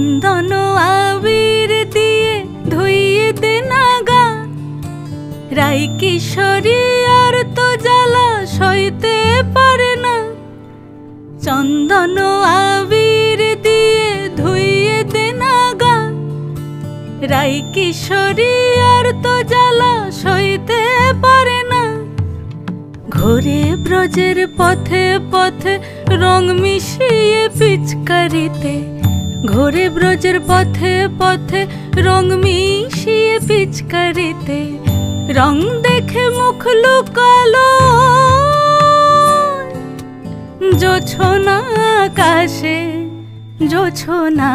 চন্দন আবির দিয়ে ধুইয়ে দে না গা, রাই কিশোরী আর তো জ্বালা সইতে পারে না। চন্দন আবির দিয়ে ধুইয়ে দে না গা, রাই কিশোরী আর তো জ্বালা সইতে পারে না। ঘোরে ব্রজের পথে পথে রং মিশিয়ে পিচকারিতে, ঘোরে ব্রজের পথে পথে রং মিশিয়ে পিচকারিতে, রং দেখে মুখ লুকালো জোছনা আকাশে, জোছনা।